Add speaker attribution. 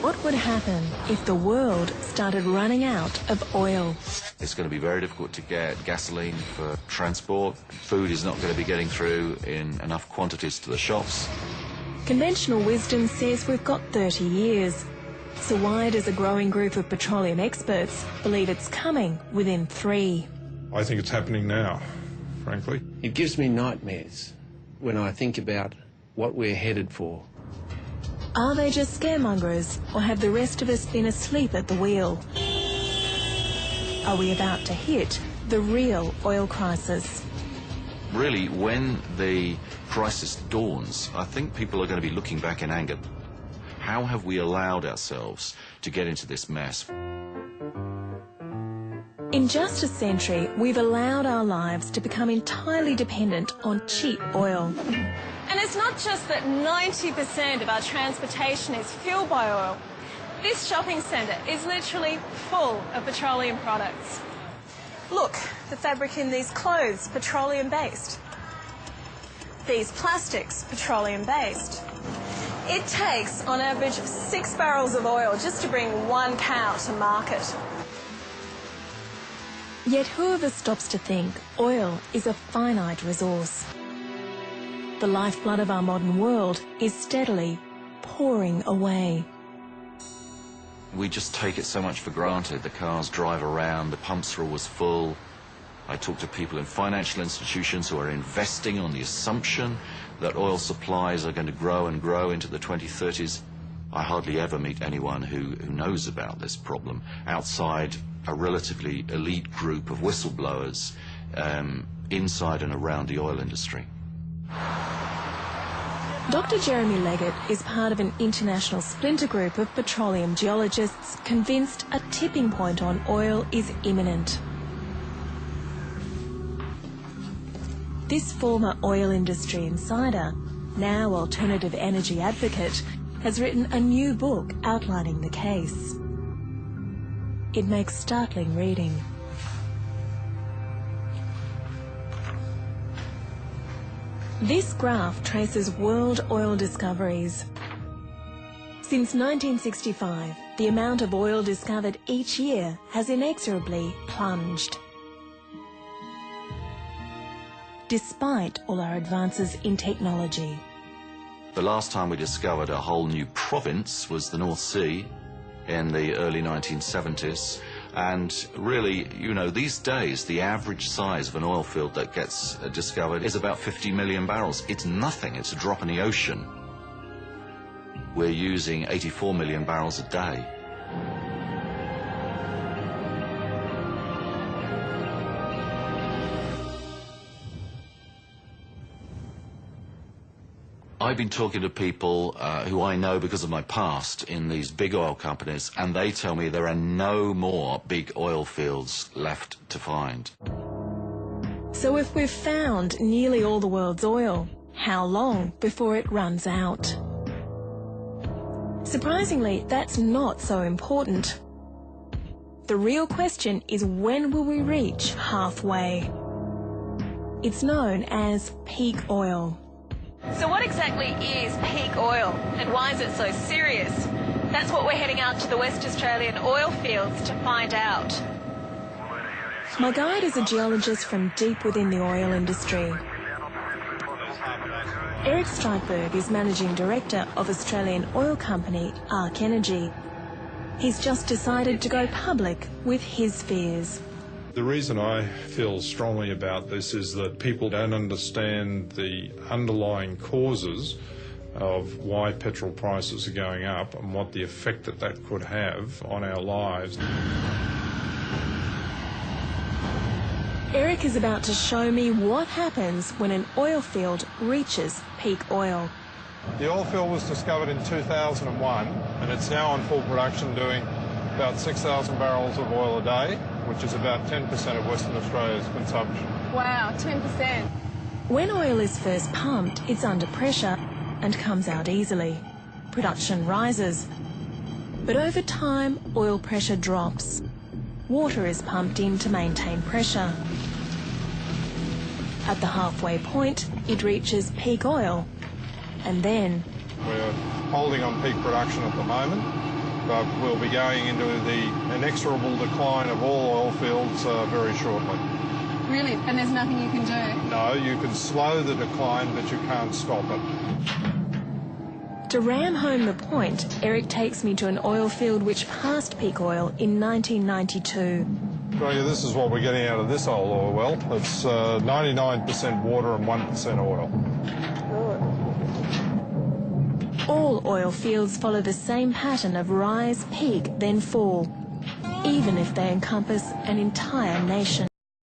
Speaker 1: What would happen if the world started running out of oil?
Speaker 2: It's going to be very difficult to get gasoline for transport. Food is not going to be getting through in enough quantities to the shops.
Speaker 1: Conventional wisdom says we've got 30 years. So why does a growing group of petroleum experts believe it's coming within 3?
Speaker 3: I think it's happening now, frankly.
Speaker 4: It gives me nightmares when I think about what we're headed for.
Speaker 1: Are they just scaremongers, or have the rest of us been asleep at the wheel? Are we about to hit the real oil crisis?
Speaker 2: Really, when the crisis dawns, I think people are going to be looking back in anger. How have we allowed ourselves to get into this mess?
Speaker 1: In just a century, we've allowed our lives to become entirely dependent on cheap oil.
Speaker 5: And it's not just that 90% of our transportation is fueled by oil. This shopping centre is literally full of petroleum products. Look, the fabric in these clothes, petroleum-based. These plastics, petroleum-based. It takes, on average, 6 barrels of oil just to bring 1 cow to market.
Speaker 1: Yet whoever stops to think oil is a finite resource. The lifeblood of our modern world is steadily pouring away.
Speaker 2: We just take it so much for granted. The cars drive around, the pumps are always full. I talk to people in financial institutions who are investing on the assumption that oil supplies are going to grow and grow into the 2030s. I hardly ever meet anyone who knows about this problem outside a relatively elite group of whistleblowers inside and around the oil industry.
Speaker 1: Dr. Jeremy Leggett is part of an international splinter group of petroleum geologists convinced a tipping point on oil is imminent. This former oil industry insider, now alternative energy advocate, has written a new book outlining the case. It makes startling reading. This graph traces world oil discoveries. Since 1965, the amount of oil discovered each year has inexorably plunged. Despite all our advances in technology.
Speaker 2: The last time we discovered a whole new province was the North Sea in the early 1970s. And really, you know, these days, the average size of an oil field that gets discovered is about 50 million barrels. It's nothing. It's a drop in the ocean. We're using 84 million barrels a day. I've been talking to people who I know because of my past in these big oil companies, and they tell me there are no more big oil fields left to find.
Speaker 1: So if we've found nearly all the world's oil, how long before it runs out? Surprisingly, that's not so important. The real question is, when will we reach halfway? It's known as peak oil.
Speaker 5: So what exactly is peak oil, and why is it so serious? That's what we're heading out to the West Australian oil fields to find out.
Speaker 1: My guide is a geologist from deep within the oil industry. Eric Streitberg is Managing Director of Australian oil company Arc Energy. He's just decided to go public with his fears.
Speaker 3: The reason I feel strongly about this is that people don't understand the underlying causes of why petrol prices are going up and what the effect that that could have on our lives.
Speaker 1: Eric is about to show me what happens when an oil field reaches peak oil.
Speaker 6: The oil field was discovered in 2001 and it's now on full production doing about 6,000 barrels of oil a day, which is about 10% of Western Australia's consumption.
Speaker 5: Wow, 10%.
Speaker 1: When oil is first pumped, it's under pressure and comes out easily. Production rises. But over time, oil pressure drops. Water is pumped in to maintain pressure. At the halfway point, it reaches peak oil. And then...
Speaker 6: We're holding on peak production at the moment. but we'll be going into the inexorable decline of all oil fields very shortly.
Speaker 5: Really? And there's nothing you can do?
Speaker 6: No, you can slow the decline, but you can't stop it.
Speaker 1: To ram home the point, Eric takes me to an oil field which passed peak oil in 1992.
Speaker 6: So yeah, this is what we're getting out of this old oil well. It's 99% water and 1% oil.
Speaker 1: All oil fields follow the same pattern of rise, peak, then fall, even if they encompass an entire nation.